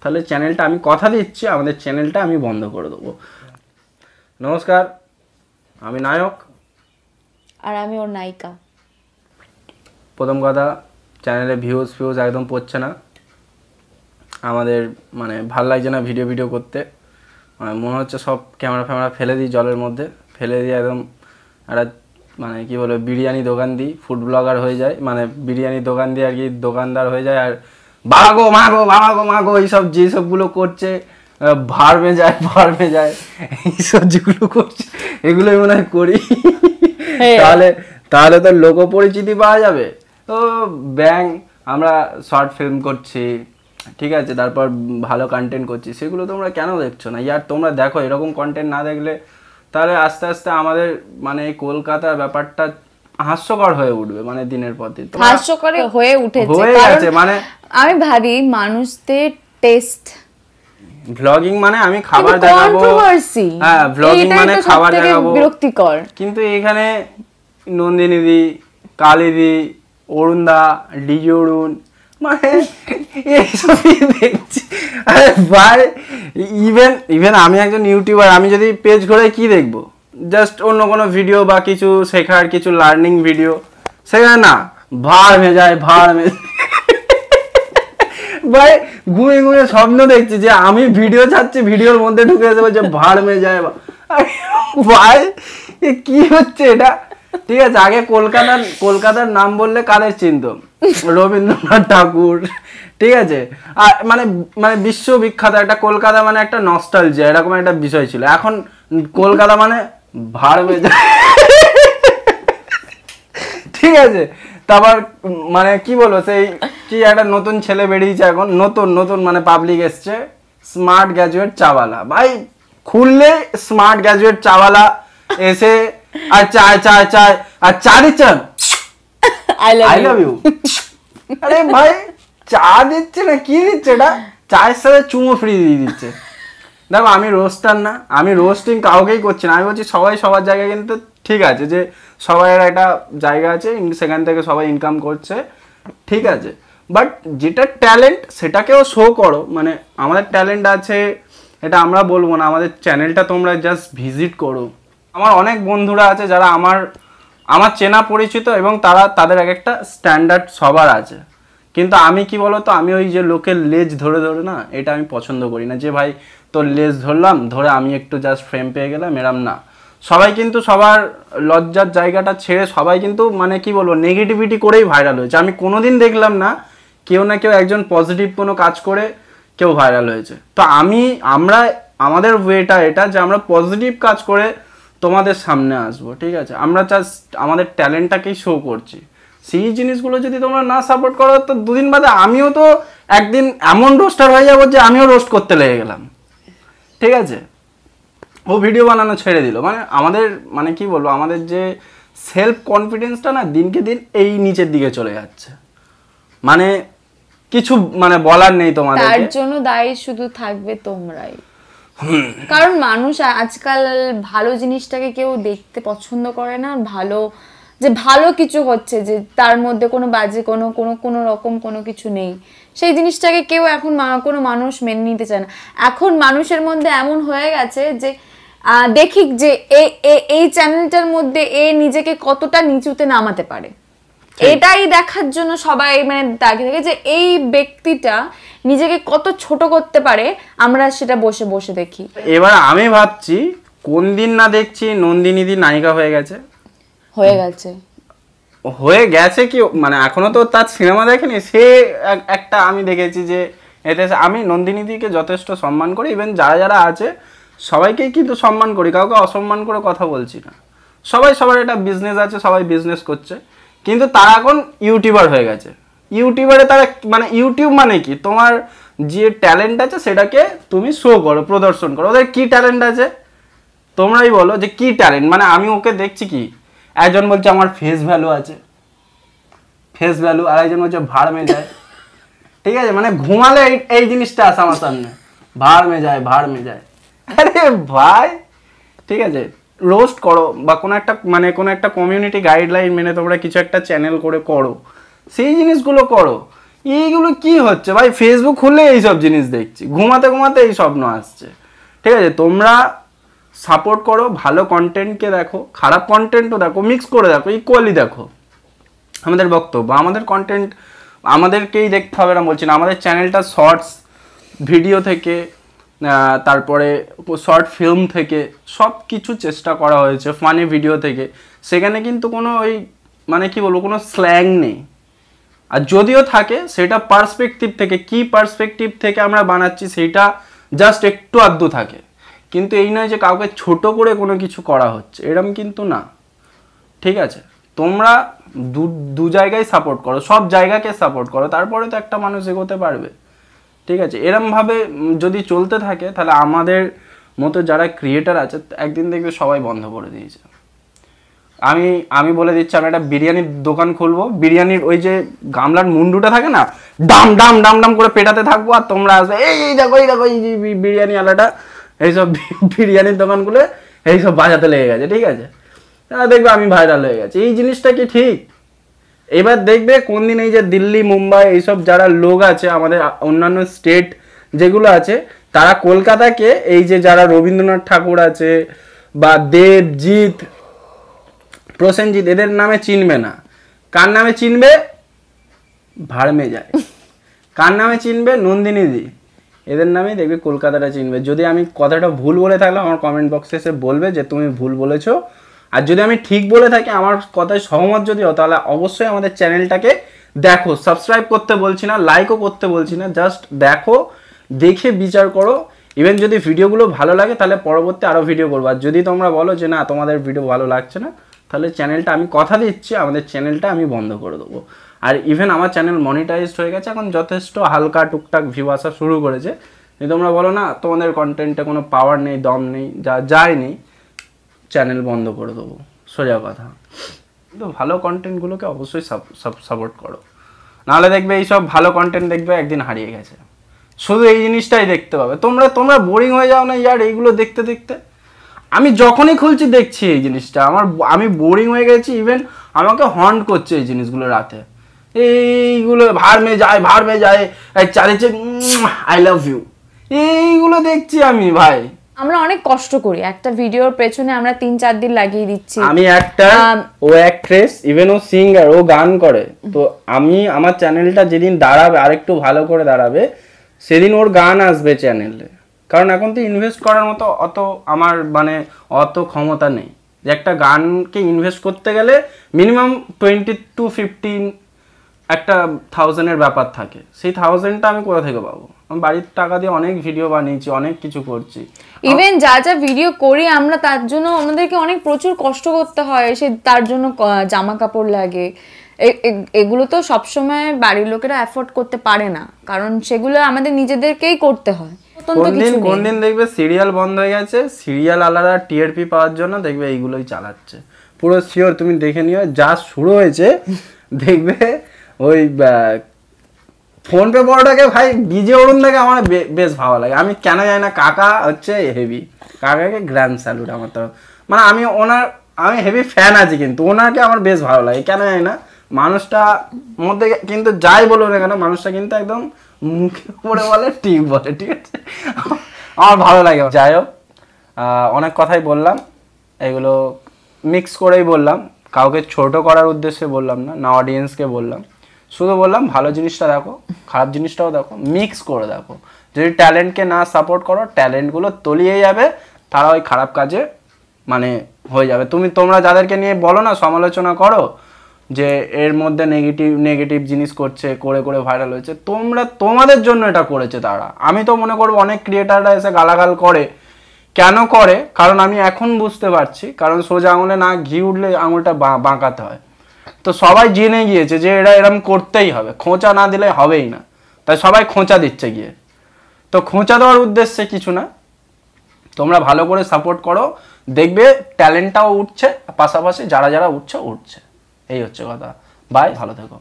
তাহলে চ্যানেলটা আমি কথা দিচ্ছি, আমাদের চ্যানেলটা আমি বন্ধ করে দেবো। নমস্কার, আমি নায়ক আর আমি ওর নায়িকা। প্রথম কথা, চ্যানেলে ভিউজ একদম পড়ছে না, আমাদের মানে ভাল লাগছে না ভিডিও করতে। মনে হচ্ছে সব ক্যামেরা ফেলে দিই জলের মধ্যে, ফেলে দিয়ে একদম একটা মানে কি বলবো বিরিয়ানি দোকান দিই, ফুড ব্লগার হয়ে যায়, মানে বিরিয়ানি দোকান দিয়ে আর কি দোকানদার হয়ে যায়। আর মাগো এইসব যেসবগুলো করছে ভাড় মে যায় এইসব যেগুলো করছে এগুলোই মনে হয় করি। তাহলে তো লোক পরিচিতি পাওয়া যাবে। তো আমরা শর্ট ফিল্ম করছি, ঠিক আছে, তারপর ভালো কন্টেন্ট করছি, সেগুলো তোমরা কেন দেখছো না? ইয়ার তোমরা দেখো, এরকম কন্টেন্ট না দেখলে তাহলে আস্তে আস্তে আমাদের মানে এই কলকাতার ব্যাপারটা হাস্যকর হয়ে উঠবে, মানে দিনের পর দিন হাস্যকর হয়ে উঠেছে। মানে আমি ভাবি মানুষদের টেস্ট ভ্লগিং মানে আমি খাবার দেখাবো, হ্যাঁ ভ্লগিং মানে খাবার দেখাবো, বিরক্তিকর। কিন্তু এখানে নন্দিনীদি, কালিদি, অরুণদা, ডিজে অরুণ, মানে এইসবই দেখছি। আরে ভাই, ইভেন আমি একজন ইউটিউবার, আমি যদি পেজ ঘুরে কি দেখবো? জাস্ট অন্য কোনো ভিডিও বা কিছু শেখার, কিছু লার্নিং ভিডিও, সেখানে না ভাড় মে যায়। ভাই ঘুমিয়ে স্বপ্ন দেখছি যে আমি ভিডিও ছাড়ছি, ভিডিওর মধ্যে ঢুকে এসে বলছে ভাড় মে যায়। ভাই কি হচ্ছে এটা? ঠিক আছে, আগে কলকাতার নাম বললে কাদের চিনত? রবীন্দ্রনাথ ঠাকুর, ঠিক আছে, আর মানে মানে বিশ্ববিখ্যাত একটা কলকাতা, মানে একটা নস্টালজিয়া, এরকম একটা বিষয় ছিল। এখন কলকাতা মানে ভাড় মে যায়। ঠিক আছে, তারপর মানে কি বলবো, সেই কি একটা নতুন ছেলে বেরিয়েছে এখন, নতুন মানে পাবলিক এসছে, স্মার্ট গ্র্যাজুয়েট চাওয়ালা। ভাই খুললে স্মার্ট গ্র্যাজুয়েট চাওয়ালা এসে আর চায় আর চা দিচ্ছেন আই লাভ ইউ। আরে ভাই চা দিচ্ছে না, কি দিচ্ছে এটা? চায়ের সাথে চুমো ফ্রি দিয়ে দিচ্ছে। দেখো আমি রোস্টার না, আমি রোস্টিং কাউকেই করছি না, আমি বলছি সবাই সবার জায়গায় কিন্তু ঠিক আছে, যে সবাই একটা জায়গা আছে, সেখান থেকে সবাই ইনকাম করছে, ঠিক আছে, বাট যেটা ট্যালেন্ট সেটাকেও শো করো। মানে আমাদের ট্যালেন্ট আছে, এটা আমরা বলবো না, আমাদের চ্যানেলটা তোমরা জাস্ট ভিজিট করো। আমার অনেক বন্ধুরা আছে যারা আমার চেনা পরিচিত, এবং তাদের এক একটা স্ট্যান্ডার্ড সবার আছে, কিন্তু আমি কি বলতো, আমি ওই যে লোকের লেজ ধরে না, এটা আমি পছন্দ করি না, যে ভাই তোর লেজ ধরে আমি একটু জাস্ট ফ্রেম পেয়ে গেলাম, এরম না। সবাই কিন্তু সবার লজ্জার জায়গাটা ছেড়ে সবাই কিন্তু মানে কি বলবো নেগেটিভিটি করেই ভাইরাল হয়েছে। আমি কোনোদিন দেখলাম না কেউ না কেউ একজন পজিটিভ কোনো কাজ করে কেউ ভাইরাল হয়েছে। তো আমাদের ওয়েটা এটা যে আমরা পজিটিভ কাজ করে তোমাদের সামনে আসবো, ঠিক আছে, আমরা জাস্ট আমাদের ট্যালেন্টটাকেই শো করছি। সেই জিনিসগুলো যদি তোমরা না সাপোর্ট করো, তো দুদিন বাদে আমিও তো একদিন এমন রোস্টার হয়ে যাবো যে আমিও রোস্ট করতে লেগে গেলাম, ঠিক আছে। ও ভিডিও বানানো ছেড়ে দিল, মানে আমাদের মানে কি বলবো, আমাদের যে সেলফ কনফিডেন্সটা না দিনকে দিন এই নিচের দিকে চলে যাচ্ছে, মানে কিছু মানে বলার নেই তোমাদের। তার জন্য দায়ী শুধু থাকবে তোমরাই, কারণ মানুষ আজকাল ভালো জিনিসটাকে কেউ দেখতে পছন্দ করে না। ভালো কিছু হচ্ছে, যে তার মধ্যে কোনো বাজে কোনো রকম কোনো কিছু নেই, সেই জিনিসটাকে কেউ এখন কোনো মানুষ মেনে নিতে চায় না। এখন মানুষের মধ্যে এমন হয়ে গেছে যে দেখি যে এই চ্যানেলটার মধ্যে এ নিজেকে কতটা নিচুতে নামাতে পারে, এটাই দেখার জন্য সবাই মানে তাকিয়ে থাকে যে এই ব্যক্তিটা নিজেকে কত ছোট করতে পারে, আমরা সেটা বসে বসে দেখি। এবার আমি ভাবছি কোন দিন না দেখছি নন্দিনীদি নায়িকা হয়ে গেছে কি, মানে এখনো তো তার সিনেমা দেখেনি, সে একটা আমি দেখেছি যে এতে আমি নন্দিনীদিকে যথেষ্ট সম্মান করি, ইভেন যারা আছে সবাইকেই কিন্তু সম্মান করি, কাউকে অসম্মান করে কথা বলছি না। সবার একটা বিজনেস আছে, সবাই বিজনেস করছে, কিন্তু তারা এখন ইউটিউবার হয়ে গেছে। ইউটিউবারে তারা মানে ইউটিউব মানে কি, তোমার যে ট্যালেন্ট আছে সেটাকে তুমি শো করো, প্রদর্শন করো। ওদের কি ট্যালেন্ট আছে তোমরাই বলো, যে কি ট্যালেন্ট। মানে আমি ওকে দেখছি কি, একজন বলছে আমার ফেস ভ্যালু আছে, আর একজন বলছে ভাড় মে যায়, ঠিক আছে, মানে ঘুমালে এই জিনিসটা আসে আমার সামনে, ভাড় মে যায়। আরে ভাই ঠিক আছে, রোস্ট করো বা কোনো একটা কমিউনিটি গাইডলাইন মেনে তোমরা কিছু একটা চ্যানেল করে করো, সেই জিনিসগুলো করো, এইগুলো কি হচ্ছে ভাই? ফেসবুক খুললে এইসব জিনিস দেখছি, ঘুমাতে ঘুমাতে এই স্বপ্ন আসছে। ঠিক আছে, তোমরা সাপোর্ট করো, ভালো কন্টেন্টকে দেখো, খারাপ কন্টেন্টও দেখো, মিক্স করে দেখো, ইকুয়ালি দেখো। আমাদের বক্তব্য, আমাদের কন্টেন্ট আমাদেরকেই দেখতে হবে না বলছি না, আমাদের চ্যানেলটা শর্টস ভিডিও থেকে তারপরে শর্ট ফিল্ম থেকে সব কিছু চেষ্টা করা হয়েছে, ফানি ভিডিও থেকে। সেখানে কিন্তু কোনো ওই মানে কি বলবো, কোনো স্ল্যাং নেই। আর যদিও থাকে সেটা পার্সপেক্টিভ থেকে, কি পার্সপেক্টিভ থেকে আমরা বানাচ্ছি সেটা জাস্ট একটু আধটু থাকে। কিন্তু এই নয় যে কাউকে ছোট করে কোনো কিছু করা হচ্ছে, এরম কিন্তু না। ঠিক আছে, তোমরা দু জায়গায় সাপোর্ট করো, সব জায়গাকে সাপোর্ট করো, তারপরে তো একটা মানুষ এগোতে পারবে। ঠিক আছে, এরমভাবে যদি চলতে থাকে তাহলে আমাদের মতো যারা ক্রিয়েটার আছে একদিন দেখবে সবাই বন্ধ করে দিয়েছে। আমি বলে দিচ্ছি, আমি একটা বিরিয়ানির দোকান খুলবো, বিরিয়ানির ওই যে গামলার মুন্ডুটা থাকে না, ডাম ডাম ডাম ডাম করে পেটাতে থাকবো, আর তোমরা আসবে এই দেখো এই দেখো এই বিরিয়ানি আলাটা, এইসব বিরিয়ানির দোকানগুলো এইসব বাজাতে লেগে গেছে। ঠিক আছে, দেখবে আমি ভাইরাল হয়ে গেছে। এই জিনিসটা কি ঠিক? এবার দেখবে কোন দিন এই যে দিল্লি, মুম্বাই এইসব যারা লোক আছে, আমাদের অন্যান্য স্টেট যেগুলো আছে, তারা কলকাতাকে এই যে যারা রবীন্দ্রনাথ ঠাকুর আছে বা দেবজিৎ, প্রসেনজিৎ, এদের নামে চিনবে না। কার নামে চিনবে? ভাড়মে যায়। কার নামে চিনবে? নন্দিনীদি। এদের নামেই দেখবে কলকাতাটা চিনবে। যদি আমি কথাটা ভুল বলে থাকলে আমার কমেন্ট বক্সে এসে বলবে যে তুমি ভুল বলেছো। আর যদি আমি ঠিক বলে থাকি, আমার কথায় সহমত যদি হও, তাহলে অবশ্যই আমাদের চ্যানেলটাকে দেখো। সাবস্ক্রাইব করতে বলছি না, লাইকও করতে বলছি না, জাস্ট দেখো, দেখে বিচার করো। ইভেন যদি ভিডিওগুলো ভালো লাগে তাহলে পরবর্তী আরও ভিডিও করবো। আর যদি তোমরা বলো যে না তোমাদের ভিডিও ভালো লাগছে না, তাহলে চ্যানেলটা, আমি কথা দিচ্ছি, আমাদের চ্যানেলটা আমি বন্ধ করে দেবো। আর ইভেন আমার চ্যানেল মনিটাইজড হয়ে গেছে, এখন যথেষ্ট হালকা টুকটাক ভিউ আসা শুরু করেছে। যদি তোমরা বলো না তোমাদের কন্টেন্টে কোনো পাওয়ার নেই, দম নেই, যাই নেই, চ্যানেল বন্ধ করে দেবো, সোজা কথা। কিন্তু ভালো কন্টেন্টগুলোকে অবশ্যই সাপোর্ট করো, নাহলে দেখবে এইসব ভালো কন্টেন্ট দেখবে একদিন হারিয়ে গেছে। শুধু এই জিনিসটাই দেখতে পাবে। তোমরা বোরিং হয়ে যাও না ইয়ার এইগুলো দেখতে দেখতে? আমি যখনই খুলছি দেখছি এই জিনিসটা, আমি বোরিং হয়ে গেছি। ইভেন আমাকে হন্ট করছে এই জিনিসগুলো রাতে, এইগুলো ভাড়মে যায় চালিয়েছে, আই লাভ ইউ, এইগুলো দেখছি আমি। ভাই আমরা অনেক কষ্ট করি, একটা ভিডিওর পেছনে আমরা 3-4 দিন লাগিয়ে দিচ্ছি। আমি একটা ও অ্যাক্ট্রেস, ইভেন ও সিঙ্গার, ও গান করে। তো আমি আমার চ্যানেলটা যেদিন দাঁড়াবে, আরেকটু ভালো করে দাঁড়াবে, সেদিন ওর গান আসবে চ্যানেলে। কারণ এখন তো ইনভেস্ট করার মতো অত আমার মানে অত ক্ষমতা নেই, যে একটা গানকে ইনভেস্ট করতে গেলে মিনিমাম 20 to 15 একটা 1000-এর ব্যাপার থাকে। সেই 1000টা আমি কোথা থেকে পাবো? আমি বাড়ির টাকা দিয়ে অনেক ভিডিও বানিয়েছি, অনেক কিছু করছি। ইভেন যা ভিডিও করি আমরা, তার জন্য আমাদেরকে অনেক প্রচুর কষ্ট করতে হয়। সে তার জন্য জামা কাপড় লাগে, এগুলো তো সবসময় বাড়ির লোকেরা অ্যাফোর্ড করতে পারে না, কারণ সেগুলো আমাদের নিজেদেরকেই করতে হয়। কোন দিন দেখবে সিরিয়াল বন্ধ হয়ে গেছে, সিরিয়াল আলাদা টিআরপি পাওয়ার জন্য দেখবে এইগুলোই চালাচ্ছে। পুরো শিওর, তুমি দেখে নিও, যা শুরু হয়েছে দেখবে। ওই ফোন পে বড়টাকে ভাই বিজে অরুণ থেকে আমার বেশ ভালো লাগে। আমি কেন জানি না, কাকা হচ্ছে হেভি, কাকাকে গ্র্যান্ড স্যালুট আমার তরফ। মানে আমি হেভি ফ্যান আছি, কিন্তু ওনাকে আমার বেশ ভালো লাগে কেন জানি না। মানুষটা মধ্যে কিন্তু যাই বলো না কেন, মানুষটা কিন্তু একদম মুখে পড়ে বলে ঠিক বলে। ঠিক আছে, আমার ভালো লাগে। যাই হোক, অনেক কথাই বললাম, এগুলো মিক্স করেই বললাম, কাউকে ছোট করার উদ্দেশ্যে বললাম না, অডিয়েন্সকে বললাম। শুধু বললাম ভালো জিনিসটা দেখো, খারাপ জিনিসটাও দেখো, মিক্স করে দেখো। যদি ট্যালেন্টকে না সাপোর্ট করো, ট্যালেন্টগুলো তলিয়ে যাবে, তারা ওই খারাপ কাজে মানে হয়ে যাবে। তোমরা যাদেরকে নিয়ে বলো না, সমালোচনা করো যে এর মধ্যে নেগেটিভ জিনিস করছে, করে ভাইরাল হয়েছে, তোমাদের জন্য এটা করেছে তারা। আমি তো মনে করবো অনেক ক্রিয়েটাররা এসে গালাগাল করে, কেন করে? কারণ আমি এখন বুঝতে পারছি, কারণ সোজা আঙুলে না ঘি উঠলে আঙুলটা বাঁকাতে হয়। তো সবাই জেনে গিয়েছে যে এরা এরম করতেই হবে, খোঁচা না দিলে হবেই না, তাই সবাই খোঁচা দিচ্ছে গিয়ে। তো খোঁচা দেওয়ার উদ্দেশ্যে কিছু না, তোমরা ভালো করে সাপোর্ট করো, দেখবে ট্যালেন্টটাও উঠছে, পাশাপাশি যারা উঠছে। এই হচ্ছে কথা। বাই, ভালো থেকো।